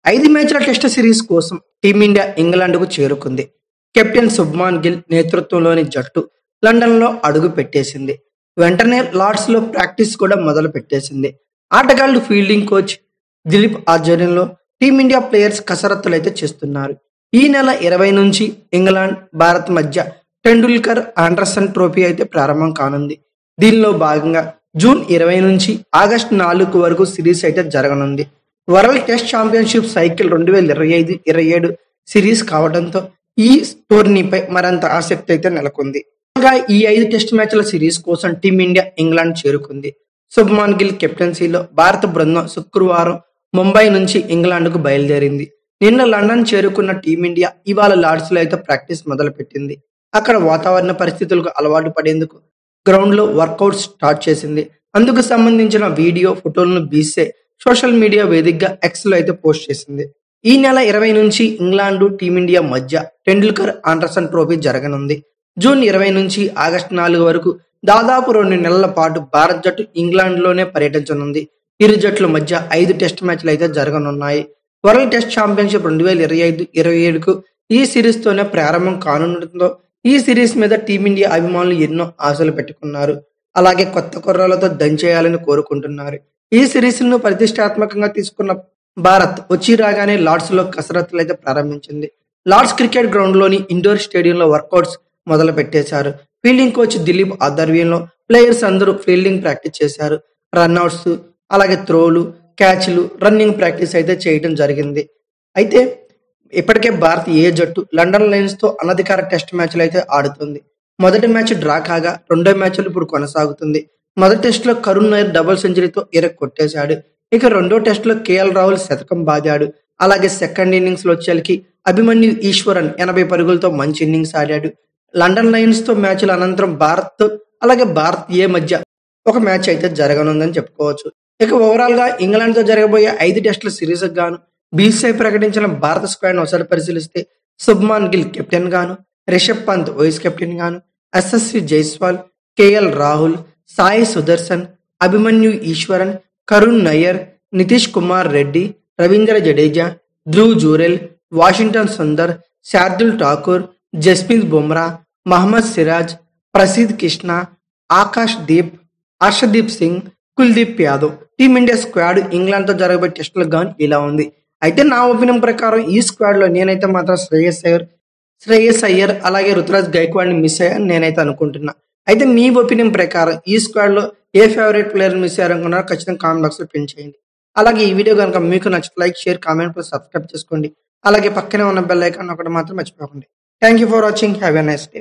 5 మ్యాచ్ల test series కోసం team India ఇంగ్లాండ్కు చేరుకుంది. కెప్టెన్ శుభ్మాన్ గిల్ నేతృత్వంలోని జట్టు లండన్లో అడుగు పెట్టేసింది. వెంటనే లార్డ్స్లో ప్రాక్టీస్ కూడా మొదలు పెట్టేసింది. ఆటగాళ్లు ఫీల్డింగ్ కోచ్ దిలీప్ ఆధ్వర్యంలో టీమిండియా ప్లేయర్స్ కసరత్తులైతే చేస్తున్నారు. ఈ నెల 20 నుంచి ఇంగ్లాండ్, భారత్ మధ్య టెండూల్కర్ ఆండర్సన్ ట్రోఫీ అయితే ప్రారంభం కానుంది. దీనిలో భాగంగా జూన్ 20 నుంచి ఆగస్టు 4 వరకు సిరీస్ అయితే జరగనుంది. World test championship cycle 2025-27 series కావడంతో ఈ టోర్నీపై మరింత ఆసక్తి అయితే నెలకొంది. ఈ 5 టెస్ట్ మ్యాచ్ల సిరీస్ కోసం టీమిండియా ఇంగ్లాండ్ చేరుకుంది. శుభ్మాన్ గిల్ కెప్టెన్సీలో భారత బృందం శుక్రవారం ముంబై నుంచి ఇంగ్లాండ్కు బయలుదేరింది. నిన్న లండన్ చేరుకున్న టీమిండియా ఇవాళ లార్డ్స్లో అయితే ప్రాక్టీస్ మొదలుపెట్టింది. అక్కడ వాతావరణ పరిస్థితులకు అలవాటు పడేందుకు గ్రౌండ్లో వర్కౌట్ స్టార్ట్ చేసింది. అందుకు సంబంధించిన వీడియో, ఫోటోలను బీసే సోషల్ మీడియా వేదికగా ఎక్స్లో అయితే పోస్ట్ చేసింది. ఈ నెల 20 నుంచి ఇంగ్లాండ్, టీమిండియా మధ్య టెండూల్కర్ ఆండర్సన్ ట్రోఫీ జరగనుంది. జూన్ 20 నుంచి ఆగస్టు 4 వరకు దాదాపు 2 నెలల పాటు భారత్ జట్టు ఇంగ్లాండ్లోనే పర్యటించనుంది. ఇరు జట్ల మధ్య 5 టెస్ట్ మ్యాచ్లు అయితే జరగనున్నాయి. వరల్డ్ టెస్ట్ ఛాంపియన్షిప్ 2025-27కు ఈ సిరీస్ తోనే ప్రారంభం కానుండటంతో ఈ సిరీస్ మీద టీమిండియా అభిమానులు ఎన్నో ఆశలు పెట్టుకున్నారు. అలాగే కొత్త కుర్రాలతో దంచేయాలని కోరుకుంటున్నారు. ఈ సిరీస్ ను ప్రతిష్టాత్మకంగా తీసుకున్న భారత్ వచ్చి రాగానే లార్డ్స్ లో కసరత్తులు అయితే ప్రారంభించింది. లార్డ్స్ క్రికెట్ గ్రౌండ్ లోని ఇండోర్ స్టేడియంలో వర్కౌట్స్ మొదలు పెట్టేశారు. ఫీల్డింగ్ కోచ్ దిలీప్ ఆధ్వర్యంలో ప్లేయర్స్ అందరూ ఫీల్డింగ్ ప్రాక్టీస్ చేశారు. రన్అట్స్, అలాగే త్రోలు, క్యాచ్లు, రన్నింగ్ ప్రాక్టీస్ అయితే చేయడం జరిగింది. అయితే ఇప్పటికే భారత్ ఏ జట్టు లండన్ లయన్స్ తో అనధికార టెస్ట్ మ్యాచ్లు అయితే ఆడుతుంది. మొదటి మ్యాచ్ డ్రా కాగా రెండో మ్యాచ్లు ఇప్పుడు కొనసాగుతుంది. మొదటి టెస్ట్ లో కరుణ్ నాయర్ డబుల్ సెంచరీతో కొట్టేశాడు. ఇక రెండో టెస్ట్ లో కేఎల్ రాహుల్ శతకం బాదాడు. అలాగే సెకండ్ ఇన్నింగ్స్ లో వచ్చేసరికి అభిమన్యు ఈశ్వరన్ 80 పరుగులతో మంచి ఇన్నింగ్స్ ఆడాడు. లండన్ లయన్స్ తో మ్యాచ్ల అనంతరం భారత్ అలాగే భారత్ ఏ మధ్య ఒక మ్యాచ్ అయితే జరగనుందని చెప్పుకోవచ్చు. ఇక ఓవరాల్ గా ఇంగ్లాండ్ తో జరగబోయే 5 టెస్టుల సిరీస్ గాను బీసీసీ ప్రకటించిన భారత స్క్వాడ్ ఒకసారి పరిశీలిస్తే శుభ్మాన్ గిల్ కెప్టెన్ గాను, రిషబ్ పంత్ వైస్ కెప్టెన్ గాను, Yashasvi Jaiswal, KL Rahul, Sai Sudharsan, Abhimanyu Easwaran, Karun Nair, Nitish Kumar Reddy, Ravindra Jadeja, Dhruv Jurel, Washington Sundar, Shardul Thakur, Jasprit Bumrah, Mohammed Siraj, Prasidh Krishna, Akash Deep, Harshdeep Singh, Kuldeep Yadav. Team India squad England తో జరగబోయే టెస్టులకు గాను ఇలా ఉంది. అయితే నా ఒపీనియన్ ప్రకారం ఈ స్క్వాడ్ లో నేనైతే మాత్రం శ్రేయస్ అయ్యర్ అలాగే రుతురాజ్ గైక్వాడ్ ని మిస్ అయ్యాను నేనైతే అనుకుంటున్నా. అయితే మీ ఒపీనియన్ ప్రకారం ఈ స్క్వాడ్ లో ఏ ఫేవరెట్ ప్లేయర్ మిస్ అయ్యారనుకున్నారో ఖచ్చితంగా కామెంట్ బాక్స్ లో పిన్ చేయండి. అలాగే ఈ వీడియో కనుక మీకు నచ్చితే like, share, comment plus subscribe చేసుకోండి. అలాగే పక్కనే ఉన్న బెల్ ఐకాన్ ఒకటి మాత్రం మర్చిపోకండి. Thank you for watching. Have a nice day.